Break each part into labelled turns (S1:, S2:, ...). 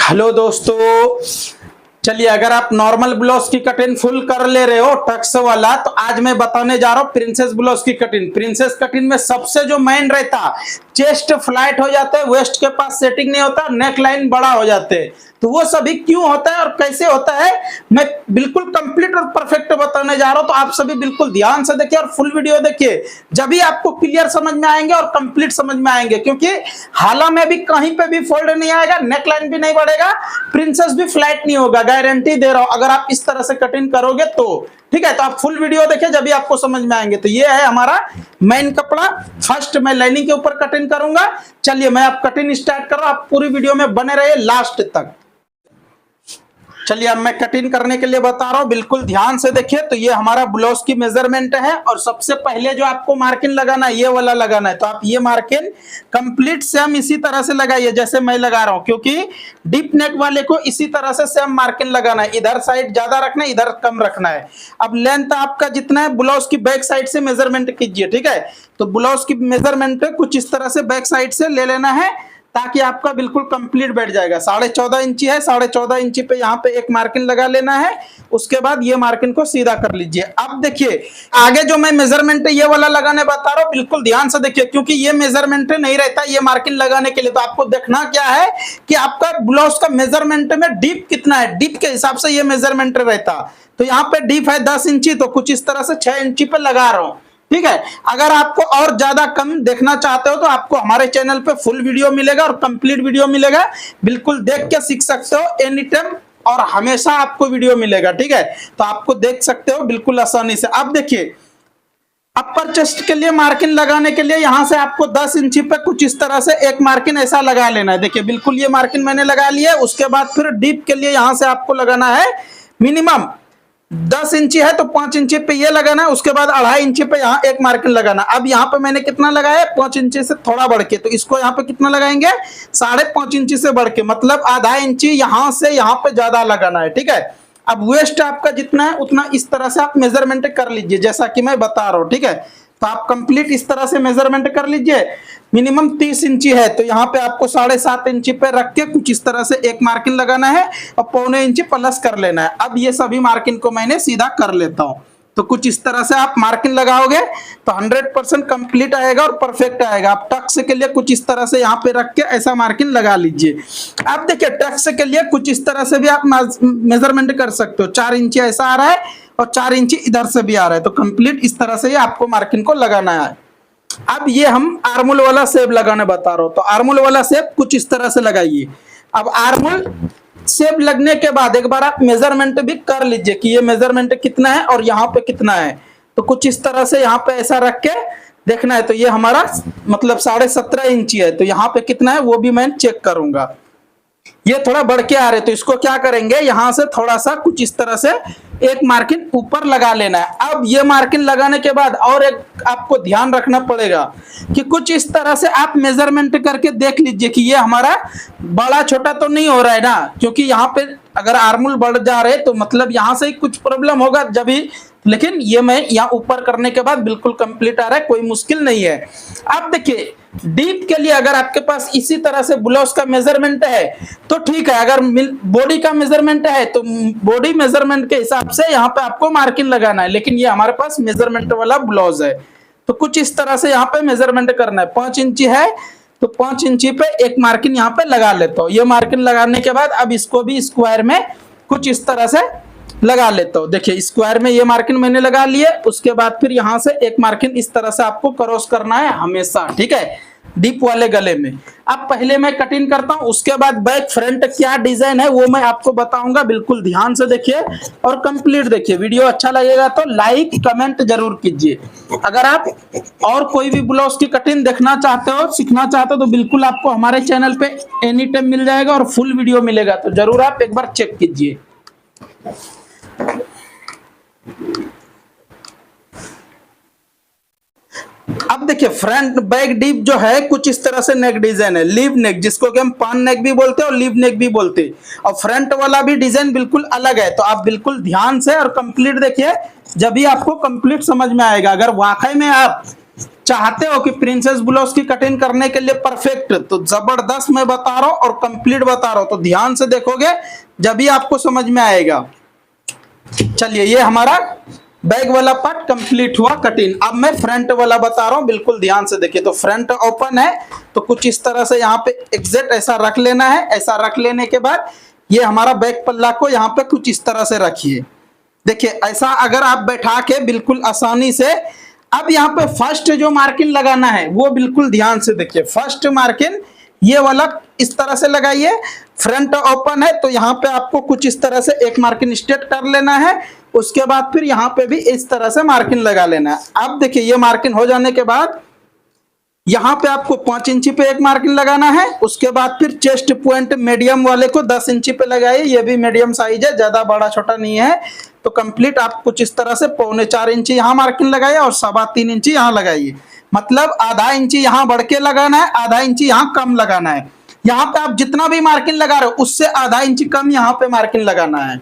S1: Hello दोस्तों, चलिए अगर आप नॉर्मल ब्लाउज की कटिंग फुल कर ले रहे हो टक्स वाला, तो आज मैं बताने जा रहा हूँ प्रिंसेस ब्लाउज की कटिंग। प्रिंसेस कटिंग में सबसे जो मेन रहता, चेस्ट फ्लैट हो जाता है, वेस्ट के पास सेटिंग नहीं होता, नेक लाइन बड़ा हो जाते हैं। तो वो सभी क्यों होता है और कैसे होता है, मैं बिल्कुल कंप्लीट और परफेक्ट बताने जा रहा हूं। तो आप सभी बिल्कुल ध्यान से देखिए और फुल वीडियो देखिए, जब भी आपको क्लियर समझ में आएंगे और कंप्लीट समझ में आएंगे। क्योंकि हाला में भी कहीं पे भी फोल्ड नहीं आएगा, नेक लाइन भी नहीं बढ़ेगा, प्रिंसेस भी फ्लैट नहीं होगा, गारंटी दे रहा हूं अगर आप इस तरह से कटिंग करोगे तो। ठीक है, तो आप फुल वीडियो देखिए, जब भी आपको समझ में आएंगे। तो ये है हमारा मेन कपड़ा। फर्स्ट मैं लाइनिंग के ऊपर कटिंग करूंगा। चलिए मैं आप कटिंग स्टार्ट कर रहा हूं, आप पूरी वीडियो में बने रहिए लास्ट तक। चलिए अब मैं कटिंग करने के लिए बता रहा हूं, बिल्कुल ध्यान से देखिए। तो ये हमारा ब्लाउज की मेजरमेंट है और सबसे पहले जो आपको मार्किंग लगाना है ये वाला लगाना है। तो आप ये मार्किंग कंप्लीट सेम इसी तरह से लगाइए जैसे मैं लगा रहा हूं, क्योंकि डीप नेक वाले को इसी तरह से सेम मार्किंग लगाना है। इधर साइड ज्यादा रखना है, इधर कम रखना है। अब लेंथ आपका जितना है ब्लाउज की बैक साइड से मेजरमेंट कीजिए। ठीक है, तो ब्लाउज की मेजरमेंट कुछ इस तरह से बैक साइड से ले लेना है ताकि आपका बिल्कुल कंप्लीट बैठ जाएगा। 14.5 इंची है, 14.5 इंची पे यहाँ पे एक मार्किंग लगा लेना है। उसके बाद ये मार्किंग को सीधा कर लीजिए। अब देखिए आगे जो मैं मेजरमेंट ये वाला लगाने बता रहा हूँ, बिल्कुल ध्यान से देखिए, क्योंकि ये मेजरमेंट नहीं रहता ये मार्किंग लगाने के लिए। तो आपको देखना क्या है कि आपका ब्लाउज का मेजरमेंट में डीप कितना है, डीप के हिसाब से ये मेजरमेंट रहता। तो यहाँ पे डीप है 10 इंची, तो कुछ इस तरह से 6 इंची पे लगा रहा हूँ। ठीक है, अगर आपको और ज्यादा कम देखना चाहते हो तो आपको हमारे चैनल पे फुल वीडियो मिलेगा और कंप्लीट वीडियो मिलेगा, बिल्कुल देख के सीख सकते हो। एनी टाइम और हमेशा आपको वीडियो मिलेगा। ठीक है, तो आपको देख सकते हो बिल्कुल आसानी से। अब देखिए अपर चेस्ट के लिए मार्किंग लगाने के लिए यहां से आपको 10 इंची पे कुछ इस तरह से एक मार्किंग ऐसा लगा लेना है। देखिए बिल्कुल ये मार्किंग मैंने लगा लिया है। उसके बाद फिर डीप के लिए यहां से आपको लगाना है मिनिमम 10 इंची है तो 5 इंची पे ये लगाना है। उसके बाद 2.5 इंची पे यहाँ एक मार्किंग लगाना। अब यहाँ पे मैंने कितना लगाया, 5 इंची से थोड़ा बढ़ के, तो इसको यहाँ पे कितना लगाएंगे, 5.5 इंची से बढ़ के, मतलब आधा इंची यहाँ से यहाँ पे ज्यादा लगाना है। ठीक है, अब वेस्ट आपका जितना है उतना इस तरह से आप मेजरमेंट कर लीजिए जैसा कि मैं बता रहा हूँ। ठीक है, तो आप कंप्लीट इस तरह से मेजरमेंट कर लीजिए। मिनिमम 30 इंची है तो यहाँ पे आपको 7.5 इंची पे रख के कुछ इस तरह से एक मार्किंग लगाना है और 0.25 इंची प्लस कर लेना है। अब ये सभी मार्किंग को मैंने सीधा कर लेता हूँ। तो कुछ इस तरह से आप मार्किंग लगाओगे तो 100% कंप्लीट आएगा और परफेक्ट आएगा। आप टक्स के लिए कुछ इस तरह से यहाँ पे रख के ऐसा मार्किंग लगा लीजिए। अब देखिए टक्स के लिए कुछ इस तरह से भी आप मेजरमेंट कर सकते हो। 4 इंची ऐसा आ रहा है और 4 इंची इधर से भी आ रहा है। तो कंप्लीट इस तरह से आपको मार्किंग को लगाना है। अब ये हम आर्मोल वाला शेप लगाने बता रहा हूं। तो आर्मोल वाला शेप कुछ इस तरह से लगाइए। अब आर्मोल शेप लगने के बाद एक बार आप मेजरमेंट भी कर लीजिए कि ये मेजरमेंट कितना है और यहाँ पे कितना है। तो कुछ इस तरह से यहाँ पे ऐसा रख के देखना है। तो ये हमारा मतलब 17.5 इंची है, तो यहाँ पे कितना है वो भी मैं चेक करूंगा। ये थोड़ा बढ़ के आ रहे, तो इसको क्या करेंगे, यहां से थोड़ा सा कुछ इस तरह से एक मार्किंग ऊपर लगा लेना है। अब ये मार्किंग लगाने के बाद और एक आपको ध्यान रखना पड़ेगा कि कुछ इस तरह से आप मेजरमेंट करके देख लीजिए कि ये हमारा बड़ा छोटा तो नहीं हो रहा है ना, क्योंकि यहाँ पे अगर आर्मोल बढ़ जा रहे तो मतलब यहाँ से ही कुछ प्रॉब्लम होगा जब ही। लेकिन ये मैं यहाँ ऊपर करने के बाद बिल्कुल कंप्लीट आ रहा है, कोई मुश्किल नहीं है। अब देखिए डीप के लिए अगर आपके पास इसी तरह से ब्लाउज का मेजरमेंट है तो ठीक है। अगर बॉडी का मेजरमेंट है तो बॉडी मेजरमेंट के हिसाब से यहाँ पे आपको मार्किंग लगाना है। लेकिन ये हमारे पास मेजरमेंट वाला ब्लाउज है तो कुछ इस तरह से यहाँ पे मेजरमेंट करना है। 5 इंची है तो 5 इंची पे एक मार्किंग यहाँ पे लगा लेता हूँ। ये मार्किंग लगाने के बाद अब इसको भी स्क्वायर में कुछ इस तरह से लगा लेता हूँ। देखिए स्क्वायर में ये मार्किंग मैंने लगा लिए। उसके बाद फिर यहाँ से एक मार्किंग इस तरह से आपको क्रॉस करना है हमेशा। ठीक है, डीप वाले गले में। अब पहले मैं कटिंग करता हूँ, उसके बाद बैक फ्रंट क्या डिजाइन है वो मैं आपको बताऊंगा। बिल्कुल ध्यान से देखिए और कंप्लीट देखिए। वीडियो अच्छा लगेगा तो लाइक कमेंट जरूर कीजिए। अगर आप और कोई भी ब्लाउज की कटिंग देखना चाहते हो, सीखना चाहते हो, तो बिल्कुल आपको हमारे चैनल पे एनी टाइम मिल जाएगा और फुल वीडियो मिलेगा। तो जरूर आप एक बार चेक कीजिए। अब देखिए फ्रंट बैक डीप जो है कुछ इस तरह से नेक डिजाइन है, लीव नेक, जिसको कि हम पान नेक भी बोलते हैं और लीव नेक भी बोलते हैं। और फ्रंट वाला भी डिजाइन बिल्कुल अलग है। तो आप बिल्कुल ध्यान से और कंप्लीट देखिए, जब भी आपको कंप्लीट समझ में आएगा। अगर वाकई में आप चाहते हो कि प्रिंसेस ब्लाउज की कटिंग करने के लिए परफेक्ट, तो जबरदस्त मैं बता रहा हूं और कंप्लीट बता रहा हूं, तो ध्यान से देखोगे जब ही आपको समझ में आएगा। चलिए, ये हमारा बैक वाला पार्ट कंप्लीट हुआ कटिंग। अब मैं फ्रंट वाला बता रहा हूं, बिल्कुल ध्यान से देखिए। तो फ्रंट ओपन है तो कुछ इस तरह से यहाँ पे एग्जैक्ट ऐसा रख लेना है। ऐसा रख लेने के बाद ये हमारा बैक पल्ला को यहाँ पे कुछ इस तरह से रखिए। देखिए, ऐसा अगर आप बैठा के बिल्कुल आसानी से, अब यहाँ पे फर्स्ट जो मार्किंग लगाना है वो बिल्कुल ध्यान से देखिए। फर्स्ट मार्किंग ये वाला इस तरह से लगाइए। फ्रंट ओपन है तो यहाँ पे आपको कुछ इस तरह से एक मार्किंग स्ट्रेट कर लेना है। उसके बाद फिर यहाँ पे भी इस तरह से मार्किंग लगा लेना है। अब देखिए, ये मार्किंग हो जाने के बाद यहाँ पे आपको 5 इंची पे एक मार्किंग लगाना है। उसके बाद फिर चेस्ट पॉइंट मीडियम वाले को 10 इंची पे लगाइए। ये भी मीडियम साइज है, ज्यादा बड़ा छोटा नहीं है। तो कंप्लीट आप कुछ इस तरह से 3.25 इंची यहाँ मार्किंग लगाइए और 3.25 इंची यहाँ लगाइए। मतलब आधा इंची यहाँ बढ़ के लगाना है, आधा इंची यहाँ कम लगाना है। यहाँ पे आप जितना भी मार्किंग लगा रहे हो उससे आधा इंची कम यहाँ पे मार्किंग लगाना है।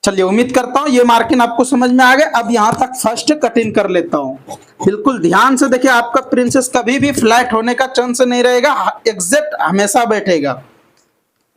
S1: चलिए, उम्मीद करता हूं ये मार्किंग आपको समझ में आ गया। अब यहां तक फर्स्ट कटिंग कर लेता हूं। बिल्कुल ध्यान से देखिए, आपका प्रिंसेस कभी भी फ्लैट होने का चांस नहीं रहेगा, एग्जैक्ट हमेशा बैठेगा।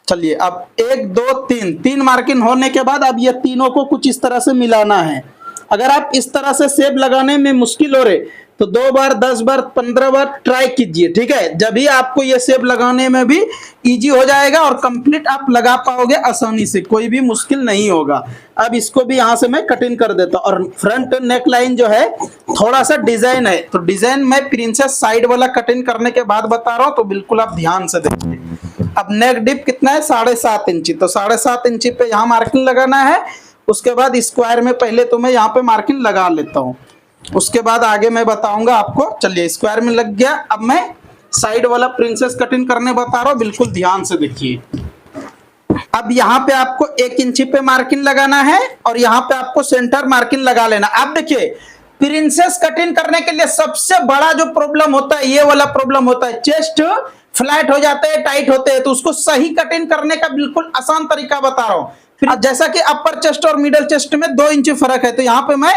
S1: चलिए, अब 1 2 3 मार्किंग होने के बाद अब ये तीनों को कुछ इस तरह से मिलाना है। अगर आप इस तरह से शेप लगाने में मुश्किल हो रहे तो 2 बार 10 बार 15 बार ट्राई कीजिए, ठीक है। जब भी आपको ये शेप लगाने में भी इजी हो जाएगा और कंप्लीट आप लगा पाओगे आसानी से, कोई भी मुश्किल नहीं होगा। अब इसको भी यहाँ से मैं कटिंग कर देता हूँ। और फ्रंट नेक लाइन जो है थोड़ा सा डिजाइन है, तो डिजाइन मैं प्रिंसेस साइड वाला कटिंग करने के बाद बता रहा हूँ, तो बिल्कुल आप ध्यान से देखिए। अब नेक डिप कितना है, 7.5 इंची। तो 7.5 इंची पे यहाँ मार्किंग लगाना है। उसके बाद स्क्वायर में पहले तो मैं यहाँ पे मार्किंग लगा लेता हूँ, उसके बाद आगे मैं बताऊंगा आपको। चलिए, स्क्वायर में लग गया। अब मैं साइड वाला प्रिंसेस कटिंग करने बता रहा हूँ, बिल्कुल ध्यान से देखिए। अब यहाँ पे आपको 1 इंची पे मार्किंग लगाना है और यहाँ पे आपको सेंटर मार्किंग लगा लेना। अब देखिए, प्रिंसेस कटिंग करने के लिए सबसे बड़ा जो प्रॉब्लम होता है ये वाला प्रॉब्लम होता है। चेस्ट फ्लैट हो जाते हैं, टाइट होते हैं, तो उसको सही कटिंग करने का बिल्कुल आसान तरीका बता रहा हूँ। फिर जैसा कि अपर चेस्ट और मिडल चेस्ट में 2 इंची फर्क है, तो यहाँ पे मैं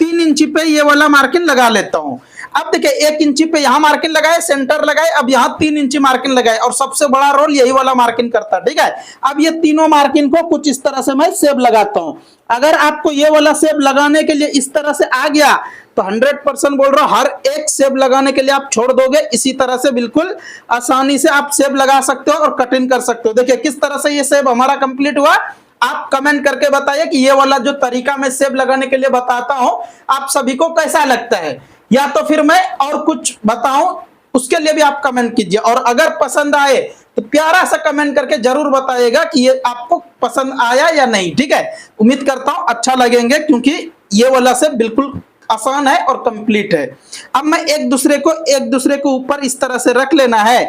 S1: 3 इंची पे ये वाला मार्किंग लगा लेता हूं। अब देखिए, 1 इंची पे यहां मार्किंग लगाए, सेंटर लगाए, अब यहां 3 इंची मार्किंग लगाए और सबसे बड़ा रोल यही वाला मार्किंग करता है, ठीक है। अब ये तीनों मार्किंग को कुछ इस तरह से मैं शेप लगाता हूं। अगर आपको ये वाला शेप लगाने के लिए इस तरह से आ गया तो 100% बोल रहा हूं, हर एक शेप लगाने के लिए आप छोड़ दोगे। इसी तरह से बिल्कुल आसानी से आप शेप लगा सकते हो और कटिंग कर सकते हो। देखिए किस तरह से ये शेप हमारा कंप्लीट हुआ। आप कमेंट करके बताइए कि ये वाला जो तरीका मैं शेप लगाने के लिए बताता हूं आप सभी को कैसा लगता है, या तो फिर मैं और कुछ बताऊं उसके लिए भी आप कमेंट कीजिए। और अगर पसंद आए तो प्यारा सा कमेंट करके जरूर बताइएगा कि ये आपको पसंद आया या नहीं, ठीक है। उम्मीद करता हूं अच्छा लगेंगे, क्योंकि ये वाला शेप बिल्कुल आसान है और कंप्लीट है। अब मैं एक दूसरे को ऊपर इस तरह से रख लेना है।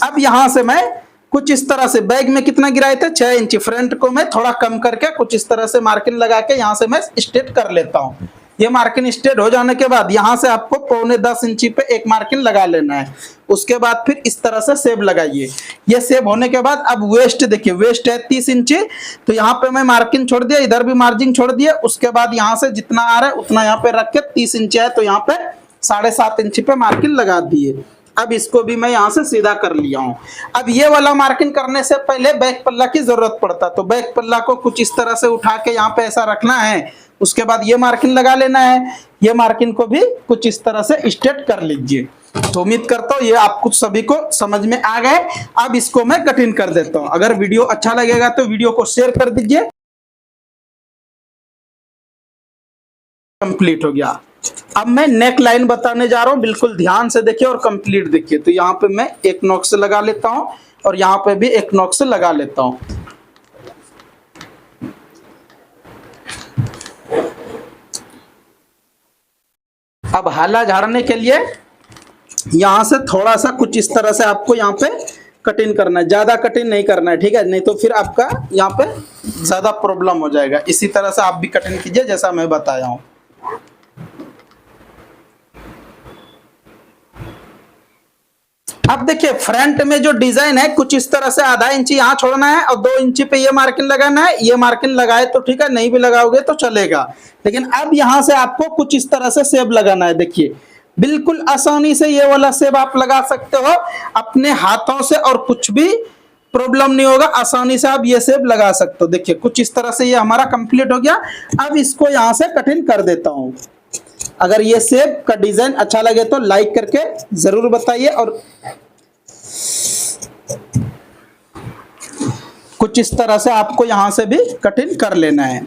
S1: अब यहां से मैं कुछ इस तरह से, बैग में कितना गिराए थे 6 इंची, फ्रंट को मैं थोड़ा कम करके कुछ इस तरह से मार्किंग लगा के यहाँ से मैं स्ट्रेट कर लेता हूँ। ये मार्किंग स्ट्रेट हो जाने के बाद यहाँ से आपको 9.25 इंची पे एक मार्किंग लगा लेना है। उसके बाद फिर इस तरह से शेप लगाइए। ये शेप होने के बाद अब वेस्ट देखिए, वेस्ट है 30 इंची, तो यहाँ पे मैं मार्किंग छोड़ दिया, इधर भी मार्जिन छोड़ दिया। उसके बाद यहाँ से जितना आ रहा है उतना यहाँ पे रख के 30 इंची है तो यहाँ पे 7.5 इंची पे मार्किंग लगा दिए। अब इसको भी मैं यहाँ से सीधा कर लिया हूँ। अब ये वाला मार्किंग करने से पहले बैक पल्ला की जरूरत पड़ता, तो बैक पल्ला को कुछ इस तरह से उठा के यहाँ पे ऐसा रखना है। उसके बाद ये मार्किंग लगा लेना है। ये मार्किंग को भी कुछ इस तरह से स्ट्रेट कर लीजिए। तो उम्मीद करता हूँ ये आपको सभी को समझ में आ गए। अब इसको मैं कटिंग कर देता हूँ। अगर वीडियो अच्छा लगेगा तो वीडियो को शेयर कर दीजिए। कंप्लीट हो गया। अब मैं नेक लाइन बताने जा रहा हूं, बिल्कुल ध्यान से देखिए और कंप्लीट देखिए। तो यहाँ पे मैं एक नॉक से लगा लेता हूं और यहाँ पे भी एक नॉक से लगा लेता हूं। अब हाला झाड़ने के लिए यहाँ से थोड़ा सा कुछ इस तरह से आपको यहाँ पे कटिंग करना है, ज्यादा कटिंग नहीं करना है, ठीक है। नहीं तो फिर आपका यहाँ पे ज्यादा प्रॉब्लम हो जाएगा। इसी तरह से आप भी कटिंग कीजिए जैसा मैं बताया हूँ। अब देखिए, फ्रंट में जो डिजाइन है कुछ इस तरह से आधा इंची यहाँ छोड़ना है और 2 इंची पे ये मार्किंग लगाना है। ये मार्किंग लगाए तो ठीक है, नहीं भी लगाओगे तो चलेगा। लेकिन अब यहाँ से आपको कुछ इस तरह से शेप लगाना है। देखिए बिल्कुल आसानी से ये वाला सेब आप लगा सकते हो अपने हाथों से, और कुछ भी प्रॉब्लम नहीं होगा, आसानी से आप ये सेब लगा सकते हो। देखिए कुछ इस तरह से ये हमारा कंप्लीट हो गया। अब इसको यहां से कटिंग कर देता हूं। अगर ये सेब का डिजाइन अच्छा लगे तो लाइक करके जरूर बताइए, और कुछ इस तरह से आपको यहां से भी कटिंग कर लेना है।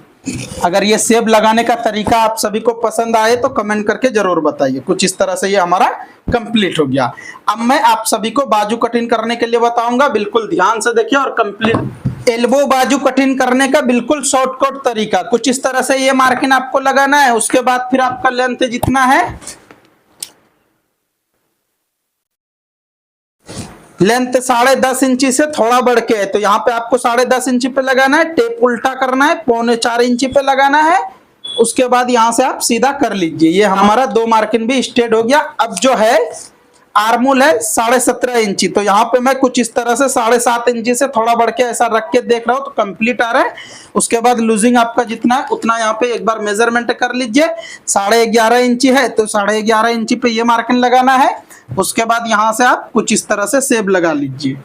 S1: अगर ये सेब लगाने का तरीका आप सभी को पसंद आए तो कमेंट करके जरूर बताइए। कुछ इस तरह से ये हमारा कंप्लीट हो गया। अब मैं आप सभी को बाजू कटिंग करने के लिए बताऊंगा, बिल्कुल ध्यान से देखिए और कंप्लीट। एल्बो बाजू कटिंग करने का बिल्कुल शॉर्टकट तरीका, कुछ इस तरह से ये मार्किंग आपको लगाना है। उसके बाद फिर आपका लेंथ जितना है, लेंथ 10.5 इंची से थोड़ा बढ़ के है, तो यहाँ पे आपको 10.5 इंची पे लगाना है। टेप उल्टा करना है, 3.25 इंची पे लगाना है। उसके बाद यहाँ से आप सीधा कर लीजिए। ये हमारा 2 मार्किंग भी स्ट्रेट हो गया। अब जो है आर्मोल है 17.5 इंची, तो यहाँ पे मैं कुछ इस तरह से 7.5 इंची से थोड़ा बढ़ के ऐसा रख के देख रहा हूँ, तो कंप्लीट आ रहा है। उसके बाद लूजिंग आपका जितना है उतना यहाँ पे एक बार मेजरमेंट कर लीजिए। 11.5 इंची है तो 11.5 इंची पे ये मार्किंग लगाना है। उसके बाद यहाँ से आप कुछ इस तरह से सेब लगा लीजिए।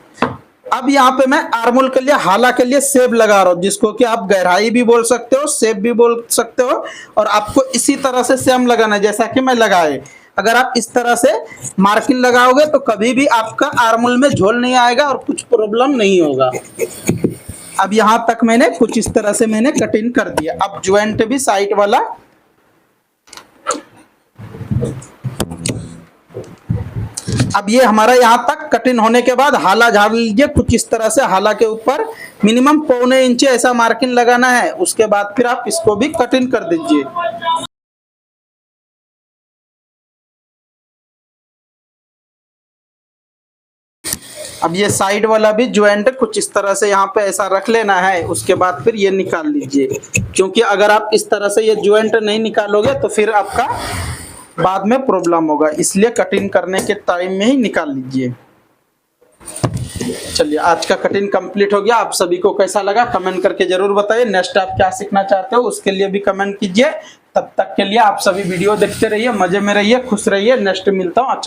S1: अब यहाँ पे मैं आर्मोल के लिए, हाला के लिए सेब लगा रहा हूँ, जिसको कि आप गहराई भी बोल सकते हो, सेब भी बोल सकते हो। और आपको इसी तरह से सेम लगाना है जैसा कि मैं लगाए। अगर आप इस तरह से मार्किंग लगाओगे तो कभी भी आपका आर्मोल में झोल नहीं आएगा और कुछ प्रॉब्लम नहीं होगा। अब यहाँ तक मैंने कुछ इस तरह से मैंने कटिंग कर दिया। अब ज्वाइंट भी साइड वाला, अब ये हमारा यहाँ तक कटिंग होने के बाद हाला झाड़ लीजिए। कुछ इस तरह से हाला के ऊपर मिनिमम 1.25 इंच ऐसा मार्किंग लगाना है। उसके बाद फिर आप इसको भी कटिंग कर दीजिए। अब ये साइड वाला भी ज्वाइंट कुछ इस तरह से यहाँ पे ऐसा रख लेना है। उसके बाद फिर ये निकाल लीजिए, क्योंकि अगर आप इस तरह से ये ज्वाइंट नहीं निकालोगे तो फिर आपका बाद में प्रॉब्लम होगा, इसलिए कटिंग करने के टाइम में ही निकाल लीजिए। चलिए आज का कटिंग कंप्लीट हो गया। आप सभी को कैसा लगा कमेंट करके जरूर बताइए। नेक्स्ट आप क्या सीखना चाहते हो उसके लिए भी कमेंट कीजिए। तब तक के लिए आप सभी वीडियो देखते रहिए, मजे में रहिए, खुश रहिए। नेक्स्ट मिलता हूँ। अच्छा